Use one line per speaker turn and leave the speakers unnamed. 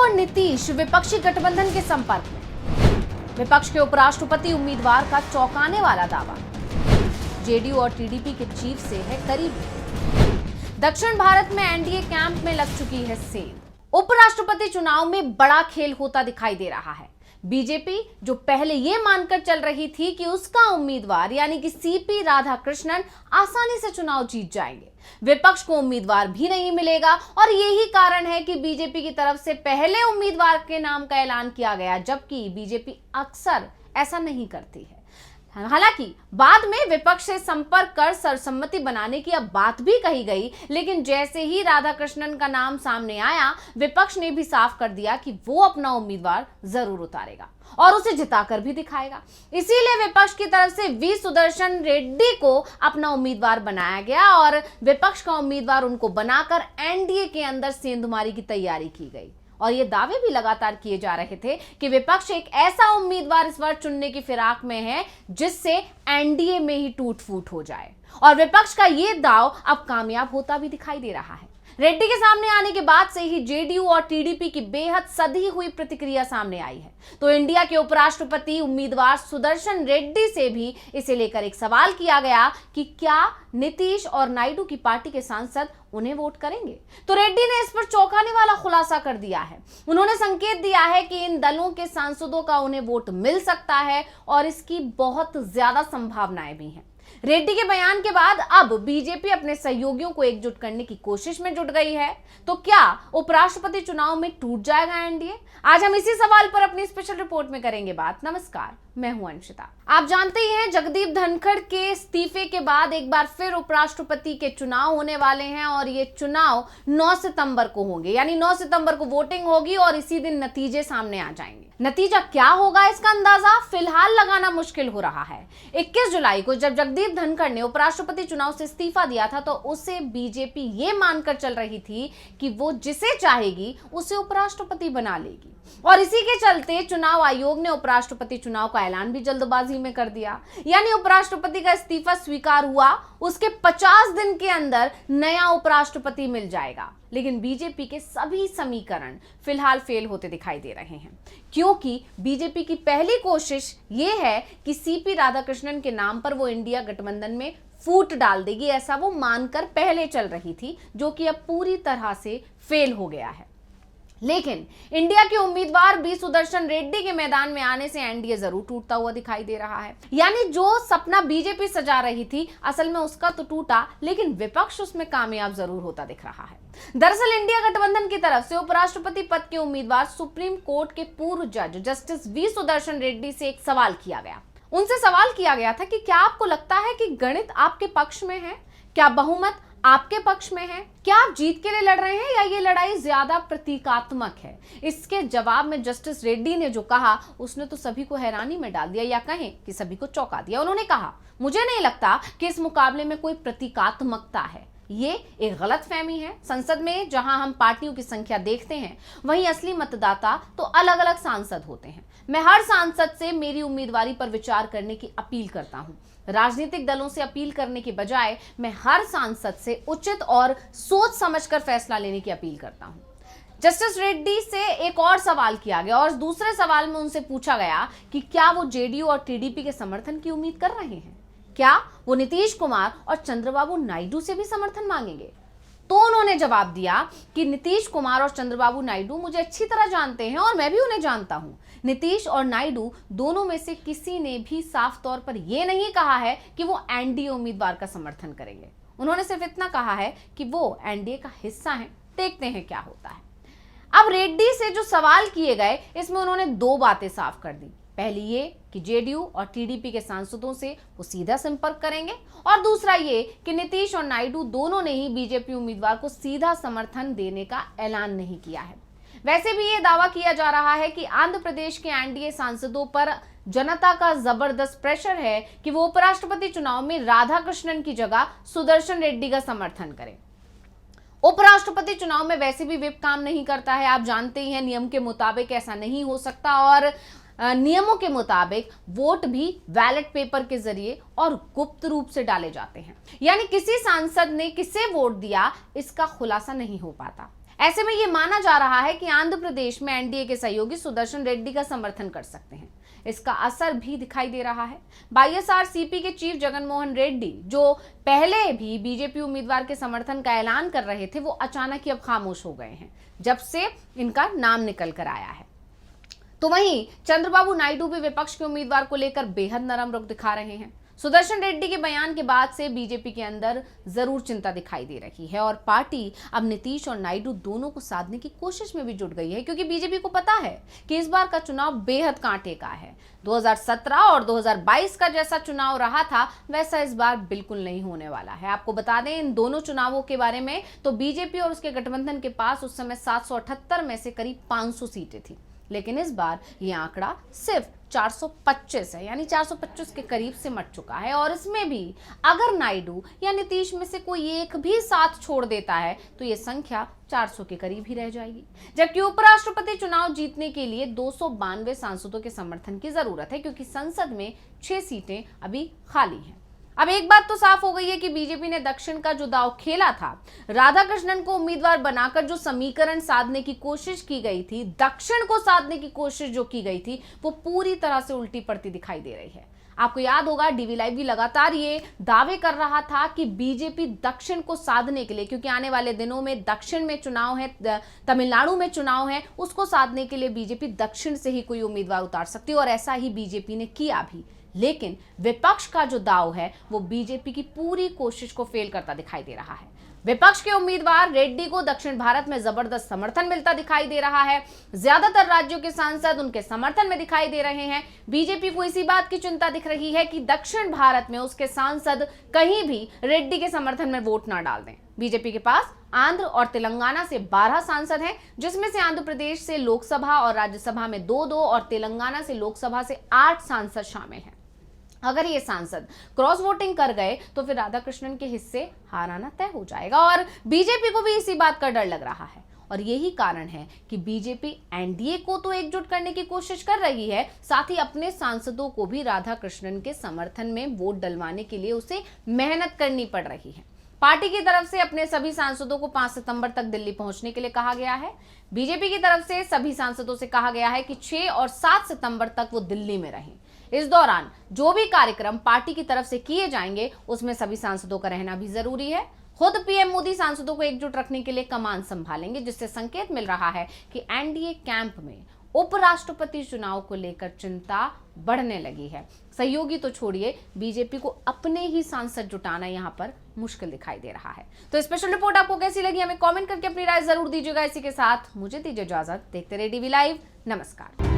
और नीतीश विपक्षी गठबंधन के संपर्क में। विपक्ष के उपराष्ट्रपति उम्मीदवार का चौंकाने वाला दावा। जेडीयू और टीडीपी के चीफ से है करीबी। दक्षिण भारत में एनडीए कैंप में लग चुकी है सेल। उपराष्ट्रपति चुनाव में बड़ा खेल होता दिखाई दे रहा है। बीजेपी जो पहले ये मानकर चल रही थी कि उसका उम्मीदवार यानी कि सीपी राधाकृष्णन आसानी से चुनाव जीत जाएंगे, विपक्ष को उम्मीदवार भी नहीं मिलेगा और यही कारण है कि बीजेपी की तरफ से पहले उम्मीदवार के नाम का ऐलान किया गया, जबकि बीजेपी अक्सर ऐसा नहीं करती है। हालांकि बाद में विपक्ष से संपर्क कर सर्वसम्मति बनाने की अब बात भी कही गई, लेकिन जैसे ही राधाकृष्णन का नाम सामने आया, विपक्ष ने भी साफ कर दिया कि वो अपना उम्मीदवार जरूर उतारेगा और उसे जिताकर भी दिखाएगा। इसीलिए विपक्ष की तरफ से वी सुदर्शन रेड्डी को अपना उम्मीदवार बनाया गया और विपक्ष का उम्मीदवार उनको बनाकर एनडीए के अंदर सेंधमारी की तैयारी की गई। और ये दावे भी लगातार किए जा रहे थे कि विपक्ष एक ऐसा उम्मीदवार इस बार चुनने की फिराक में है जिससे एनडीए में ही टूट फूट हो जाए, और विपक्ष का ये दाव अब कामयाब होता भी दिखाई दे रहा है। रेड्डी के सामने आने के बाद से ही जेडीयू और टीडीपी की बेहद सधी हुई प्रतिक्रिया सामने आई है। तो इंडिया के उपराष्ट्रपति उम्मीदवार सुदर्शन रेड्डी से भी इसे लेकर एक सवाल किया गया कि क्या नीतीश और नायडू की पार्टी के सांसद उन्हें वोट करेंगे। तो रेड्डी ने इस पर चौंकाने वाला खुलासा कर दिया है। उन्होंने संकेत दिया है कि इन दलों के सांसदों का उन्हें वोट मिल सकता है और इसकी बहुत ज्यादा संभावनाएं भी हैं। रेड्डी के बयान के बाद अब बीजेपी अपने सहयोगियों को एकजुट करने की कोशिश में जुट गई है। तो क्या उपराष्ट्रपति चुनाव में टूट जाएगा एनडीए? आज हम इसी सवाल पर अपनी स्पेशल रिपोर्ट में करेंगे बात। नमस्कार, मैं हूं अंशिता। आप जानते ही हैं जगदीप धनखड़ के इस्तीफे के बाद एक बार फिर उपराष्ट्रपति के चुनाव होने वाले हैं और ये चुनाव 9 सितंबर को होंगे, यानी 9 सितंबर को वोटिंग होगी और इसी दिन नतीजे सामने आ जाएंगे। नतीजा क्या होगा इसका अंदाजा फिलहाल लगाना मुश्किल हो रहा है। 21 जुलाई को जब जगदीप धनखड़ ने उपराष्ट्रपति चुनाव से इस्तीफा दिया था तो उसे बीजेपी ये मानकर चल रही थी कि वो जिसे चाहेगी उसे उपराष्ट्रपति बना लेगी, और इसी के चलते चुनाव आयोग ने उपराष्ट्रपति चुनाव का ऐलान भी जल्दबाजी में कर दिया। यानी उपराष्ट्रपति का इस्तीफा स्वीकार हुआ, उसके 50 दिन के अंदर नया उपराष्ट्रपति मिल जाएगा। लेकिन बीजेपी के सभी समीकरण फिलहाल फेल होते दिखाई दे रहे हैं, क्योंकि बीजेपी की पहली कोशिश ये है कि सीपी राधाकृष्णन के नाम पर वो इंडिया गठबंधन में फूट डाल देगी, ऐसा वो मानकर पहले चल रही थी, जो कि अब पूरी तरह से फेल हो गया है। लेकिन इंडिया के उम्मीदवार वी सुदर्शन रेड्डी के मैदान में आने से एनडीए जरूर टूटता हुआ दिखाई दे रहा है। यानी जो सपना बीजेपी सजा रही थी, असल में उसका तो टूटा, लेकिन विपक्ष उसमें कामयाब जरूर होता दिख रहा है। दरअसल इंडिया गठबंधन की तरफ से उपराष्ट्रपति पद के उम्मीदवार सुप्रीम कोर्ट के पूर्व जज जस्टिस वी सुदर्शन रेड्डी से एक सवाल किया गया। उनसे सवाल किया गया था कि क्या आपको लगता है कि गणित आपके पक्ष में है? क्या बहुमत आपके पक्ष में है? क्या आप जीत के लिए लड़ रहे हैं या ये लड़ाई ज्यादा प्रतीकात्मक है? इसके जवाब में जस्टिस रेड्डी ने जो कहा उसने तो सभी को हैरानी में डाल दिया, या कहें कि सभी को चौंका दिया। उन्होंने कहा, मुझे नहीं लगता कि इस मुकाबले में कोई प्रतीकात्मकता है, ये एक गलतफहमी है। संसद में जहां हम पार्टियों की संख्या देखते हैं, वहीं असली मतदाता तो अलग अलग सांसद होते हैं। मैं हर सांसद से मेरी उम्मीदवारी पर विचार करने की अपील करता हूं। राजनीतिक दलों से अपील करने के बजाय मैं हर सांसद से उचित और सोच समझकर फैसला लेने की अपील करता हूं। जस्टिस रेड्डी से एक और सवाल किया गया और दूसरे सवाल में उनसे पूछा गया कि क्या वो जेडीयू और टीडीपी के समर्थन की उम्मीद कर रहे हैं? क्या वो नीतीश कुमार और चंद्रबाबू नायडू से भी समर्थन मांगेंगे? तो उन्होंने जवाब दिया कि नीतीश कुमार और चंद्रबाबू नायडू मुझे अच्छी तरह जानते हैं और मैं भी उन्हें जानता हूं। नीतीश और नायडू दोनों में से किसी ने भी साफ तौर पर यह नहीं कहा है कि वो एनडीए उम्मीदवार का समर्थन करेंगे। उन्होंने सिर्फ इतना कहा है कि वो एनडीए का हिस्सा हैं। देखते हैं क्या होता है। अब रेड्डी से जो सवाल किए गए, इसमें उन्होंने 2 बातें साफ कर दी। पहली ये कि जेडीयू और टीडीपी के सांसदों से वो सीधा संपर्क करेंगे, और दूसरा ये कि नीतीश और नायडू दोनों ने ही बीजेपी उम्मीदवार को सीधा समर्थन देने का ऐलान नहीं किया है। वैसे भी ये दावा किया जा रहा है कि आंध्र प्रदेश के एनडीए सांसदों पर जनता का जबरदस्त प्रेशर है कि वो उपराष्ट्रपति चुनाव में राधाकृष्णन की जगह सुदर्शन रेड्डी का समर्थन करें। उपराष्ट्रपति चुनाव में वैसे भी व्हिप काम नहीं करता है, आप जानते ही हैं, नियम के मुताबिक ऐसा नहीं हो सकता, और नियमों के मुताबिक वोट भी बैलेट पेपर के जरिए और गुप्त रूप से डाले जाते हैं। यानी किसी सांसद ने किसे वोट दिया इसका खुलासा नहीं हो पाता। ऐसे में ये माना जा रहा है कि आंध्र प्रदेश में एनडीए के सहयोगी सुदर्शन रेड्डी का समर्थन कर सकते हैं। इसका असर भी दिखाई दे रहा है। वाईएसआरसीपी के चीफ जगनमोहन रेड्डी, जो पहले भी बीजेपी उम्मीदवार के समर्थन का ऐलान कर रहे थे, वो अचानक ही अब खामोश हो गए हैं जब से इनका नाम निकल कर आया है। तो वहीं चंद्रबाबू नायडू भी विपक्ष के उम्मीदवार को लेकर बेहद नरम रुख दिखा रहे हैं। सुदर्शन रेड्डी के बयान के बाद से बीजेपी के अंदर जरूर चिंता दिखाई दे रही है और पार्टी अब नीतीश और नायडू दोनों को साधने की कोशिश में भी जुट गई है, क्योंकि बीजेपी को पता है कि इस बार का चुनाव बेहद कांटे का है। 2017 और 2022 का जैसा चुनाव रहा था वैसा इस बार बिल्कुल नहीं होने वाला है। आपको बता दें इन दोनों चुनावों के बारे में, तो बीजेपी और उसके गठबंधन के पास उस समय 778 में से करीब 500 सीटें थी, लेकिन इस बार ये आंकड़ा सिर्फ 425 है, यानी 425 के करीब से मट चुका है। और इसमें भी अगर नायडू या नीतीश में से कोई एक भी साथ छोड़ देता है तो ये संख्या 400 के करीब ही रह जाएगी। जबकि उपराष्ट्रपति चुनाव जीतने के लिए 292 सांसदों के समर्थन की जरूरत है, क्योंकि संसद में 6 सीटें अभी खाली हैं। अब एक बात तो साफ हो गई है कि बीजेपी ने दक्षिण का जो दांव खेला था, राधाकृष्णन को उम्मीदवार बनाकर जो समीकरण साधने की कोशिश की गई थी, दक्षिण को साधने की कोशिश जो की गई थी, वो पूरी तरह से उल्टी पड़ती दिखाई दे रही है। आपको याद होगा डीवी लाइव भी लगातार ये दावे कर रहा था कि बीजेपी दक्षिण को साधने के लिए, क्योंकि आने वाले दिनों में दक्षिण में चुनाव है, तमिलनाडु में चुनाव है, उसको साधने के लिए बीजेपी दक्षिण से ही कोई उम्मीदवार उतार सकती है और ऐसा ही बीजेपी ने किया भी। लेकिन विपक्ष का जो दाव है वो बीजेपी की पूरी कोशिश को फेल करता दिखाई दे रहा है। विपक्ष के उम्मीदवार रेड्डी को दक्षिण भारत में जबरदस्त समर्थन मिलता दिखाई दे रहा है। ज्यादातर राज्यों के सांसद उनके समर्थन में दिखाई दे रहे हैं। बीजेपी को इसी बात की चिंता दिख रही है कि दक्षिण भारत में उसके सांसद कहीं भी रेड्डी के समर्थन में वोट ना डाल दें। बीजेपी के पास आंध्र और तेलंगाना से 12 सांसद हैं, जिसमें से आंध्र प्रदेश से लोकसभा और राज्यसभा में 2-2 और तेलंगाना से लोकसभा से 8 सांसद शामिल हैं। अगर ये सांसद क्रॉस वोटिंग कर गए तो फिर राधाकृष्णन के हिस्से हार आना तय हो जाएगा और बीजेपी को भी इसी बात का डर लग रहा है। और यही कारण है कि बीजेपी एनडीए को तो एकजुट करने की कोशिश कर रही है, साथ ही अपने सांसदों को भी राधाकृष्णन के समर्थन में वोट डलवाने के लिए उसे मेहनत करनी पड़ रही है। पार्टी की तरफ से अपने सभी सांसदों को 5 सितंबर तक दिल्ली पहुंचने के लिए कहा गया है। बीजेपी की तरफ से सभी सांसदों से कहा गया है कि 6 और 7 सितंबर तक वो दिल्ली में रहें। इस दौरान जो भी कार्यक्रम पार्टी की तरफ से किए जाएंगे उसमें सभी सांसदों का रहना भी जरूरी है। खुद पीएम मोदी सांसदों को एकजुट रखने के लिए कमान संभालेंगे, जिससे संकेत मिल रहा है कि एनडीए कैंप में उपराष्ट्रपति चुनाव को लेकर चिंता बढ़ने लगी है। सहयोगी तो छोड़िए, बीजेपी को अपने ही सांसद जुटाना यहां पर मुश्किल दिखाई दे रहा है। तो स्पेशल रिपोर्ट आपको कैसी लगी हमें कमेंट करके अपनी राय जरूर दीजिएगा। इसी के साथ मुझे दीजिए इजाजत। देखते रहिए डीवी लाइव। नमस्कार।